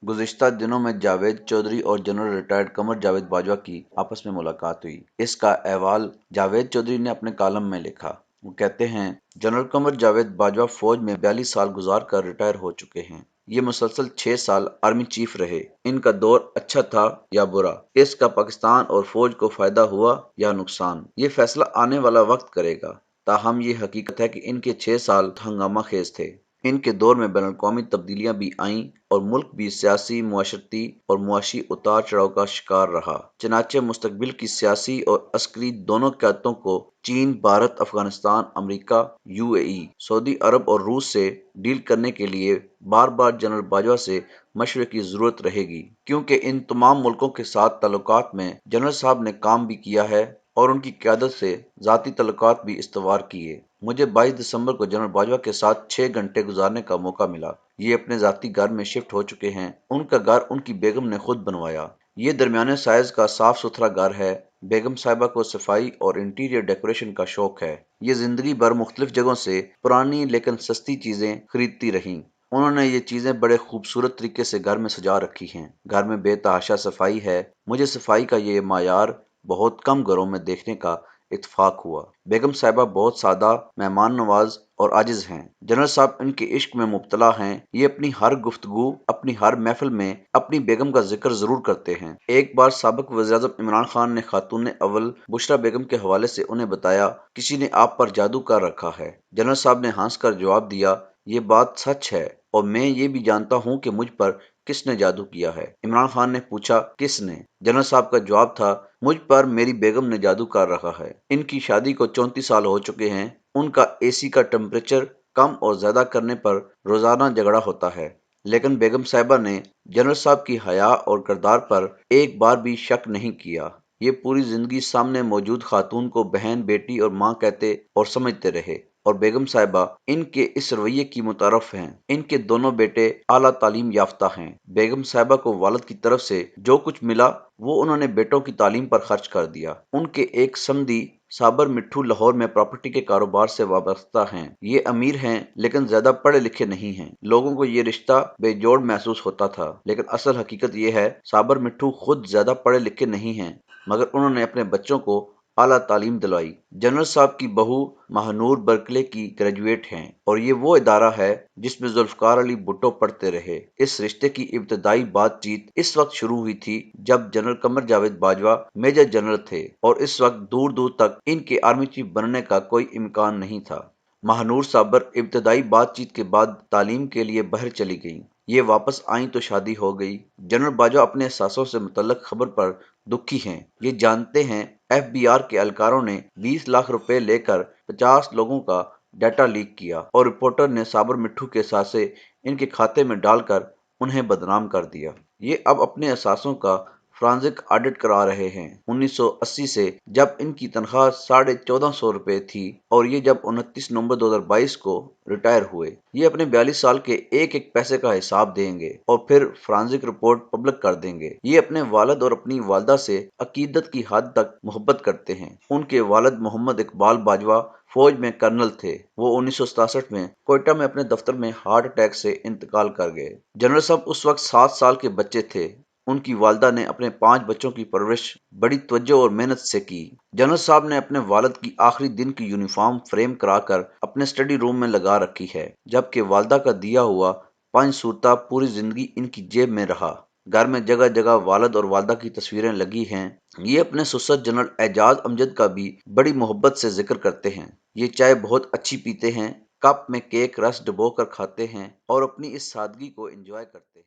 गुज़िश्ता दिनों में जावेद चौधरी और जनरल रिटायर्ड कमर जावेद बाजवा की आपस में मुलाकात हुई। इसका अहवाल जावेद चौधरी ने अपने कॉलम में लिखा। वो कहते हैं, जनरल कमर जावेद बाजवा फौज में 42 साल गुजार कर रिटायर हो चुके हैं। ये मुसलसल 6 साल आर्मी चीफ रहे। इनका दौर अच्छा था या बुरा, इसका पाकिस्तान और फौज को फायदा हुआ या नुकसान, ये फैसला आने वाला वक्त करेगा। ताहम ये हकीकत है कि इनके 6 साल हंगामा खेज थे। इनके दौर में बैनुल-अक़वामी तब्दीलियां भी आईं और मुल्क भी सियासी, मुआशरती और मुआशी उतार चढ़ाव का शिकार रहा। चनाचे मुस्तकबिल की सियासी और अस्करी दोनों क़यादतों को चीन, भारत, अफगानिस्तान, अमरीका, यूएई, सऊदी अरब और रूस से डील करने के लिए बार बार जनरल बाजवा से मशवरे की जरूरत रहेगी, क्योंकि इन तमाम मुल्कों के साथ ताल्लुकात में जनरल साहब ने काम भी किया है और उनकी क़यादत से ज़ाती ताल्लुकात भी इस्तवार किए। मुझे 22 दिसंबर को जनरल बाजवा के साथ 6 घंटे गुजारने का मौका मिला। ये अपने ज़ाती घर में शिफ्ट हो चुके हैं। उनका घर उनकी बेगम ने खुद बनवाया। ये दरमियाने साइज का साफ सुथरा घर है। बेगम साहिबा को सफाई और इंटीरियर डेकोरेशन का शौक है। ये जिंदगी भर मुख्तलिफ जगहों से पुरानी लेकिन सस्ती चीजें खरीदती रहीं। उन्होंने ये चीजें बड़े खूबसूरत तरीके से घर में सजा रखी हैं। घर में बेतहाशा सफाई है। मुझे सफाई का ये मायार बहुत कम घरों में देखने का इत्तफाक हुआ। बेगम साहिबा बहुत सादा, मेहमान नवाज और आजिज हैं। जनरल साहब इनके इश्क में मुब्तला हैं। ये अपनी हर गुफ्तगू, अपनी हर महफिल में अपनी बेगम का जिक्र जरूर करते हैं। एक बार साबिक वज़ीर-ए-आज़म इमरान खान ने खातून अव्वल बुशरा बेगम के हवाले से उन्हें बताया, किसी ने आप पर जादू कर रखा है। जनरल साहब ने हंसकर जवाब दिया, ये बात सच है और मैं ये भी जानता हूँ कि मुझ पर किसने जादू किया है। इमरान खान ने पूछा, किसने? जनरल साहब का जवाब था, मुझ पर मेरी बेगम ने जादू कर रखा है। इनकी शादी को 34 साल हो चुके हैं। उनका एसी का टेम्परेचर कम और ज्यादा करने पर रोजाना झगड़ा होता है, लेकिन बेगम साहिबा ने जनरल साहब की हया और किरदार पर एक बार भी शक नहीं किया। ये पूरी जिंदगी सामने मौजूद खातून को बहन, बेटी और माँ कहते और समझते रहे और बेगम साहिबा इनके इस रवैये की मुतारफ हैं। इनके दोनों बेटे आला तालीम याफ्ता हैं। बेगम साहिबा को वालिद की तरफ से जो कुछ मिला वो उन्होंने बेटों की तालीम पर खर्च कर दिया। उनके एक समधी साबर मिट्ठू लाहौर में प्रॉपर्टी के कारोबार से वाबस्ता हैं। ये अमीर हैं लेकिन ज्यादा पढ़े लिखे नहीं हैं। लोगों को ये रिश्ता बेजोड़ महसूस होता था, लेकिन असल हकीकत ये है साबर मिट्ठू खुद ज्यादा पढ़े लिखे नहीं हैं, मगर उन्होंने अपने बच्चों को आला तालीम दिलवाई। जनरल साहब की बहू महानूर बर्कले की ग्रेजुएट हैं और ये वो इदारा है जिसमें जुल्फकार अली भुट्टो पढ़ते रहे। इस रिश्ते की इब्तदाई बातचीत इस वक्त शुरू हुई थी जब general Qamar Javed Bajwa major general थे और इस वक्त दूर दूर तक इनके आर्मी चीफ बनने का कोई इम्कान नहीं था। महानूर साबर इब्तदाई बातचीत के बाद तालीम के लिए बाहर चली गईं। ये वापस आईं तो शादी हो गई। जनरल बाजवा अपने एहसासों से मुतल्लक खबर पर दुखी हैं। ये जानते हैं एफबीआर के एहलकारों ने 20 लाख रुपए लेकर 50 लोगों का डाटा लीक किया और रिपोर्टर ने साबर मिट्ठू के सासे इनके खाते में डालकर उन्हें बदनाम कर दिया। ये अब अपने एहसासों का फ्रांसिक ऑडिट करा रहे हैं। 1980 से जब इनकी तनख्वाह 1450 रुपए थी और ये जब 29 नवंबर 2022 को रिटायर हुए, ये अपने 42 साल के एक एक पैसे का हिसाब देंगे और फिर फ्रांसिक रिपोर्ट पब्लिक कर देंगे। ये अपने वालिद और अपनी वालदा से अकीदत की हद तक मोहब्बत करते हैं। उनके वालिद मोहम्मद इकबाल बाजवा फौज में कर्नल थे। वो 1967 में कोयटा में अपने दफ्तर में हार्ट अटैक से इंतकाल कर गए। जनरल साहब उस वक्त 7 साल के बच्चे थे। उनकी वालदा ने अपने 5 बच्चों की परवरिश बड़ी तवज्जो और मेहनत से की। जनरल साहब ने अपने वालिद की आखिरी दिन की यूनिफॉर्म फ्रेम कराकर अपने स्टडी रूम में लगा रखी है, जबकि वालदा का दिया हुआ पंच सूरता पूरी जिंदगी इनकी जेब में रहा। घर में जगह जगह वालिद और वालदा की तस्वीरें लगी हैं। ये अपने सुसर जनरल एजाज अमजद का भी बड़ी मोहब्बत से जिक्र करते हैं। ये चाय बहुत अच्छी पीते हैं, कप में केक रस डुबो कर खाते हैं और अपनी इस सादगी को एंजॉय करते हैं।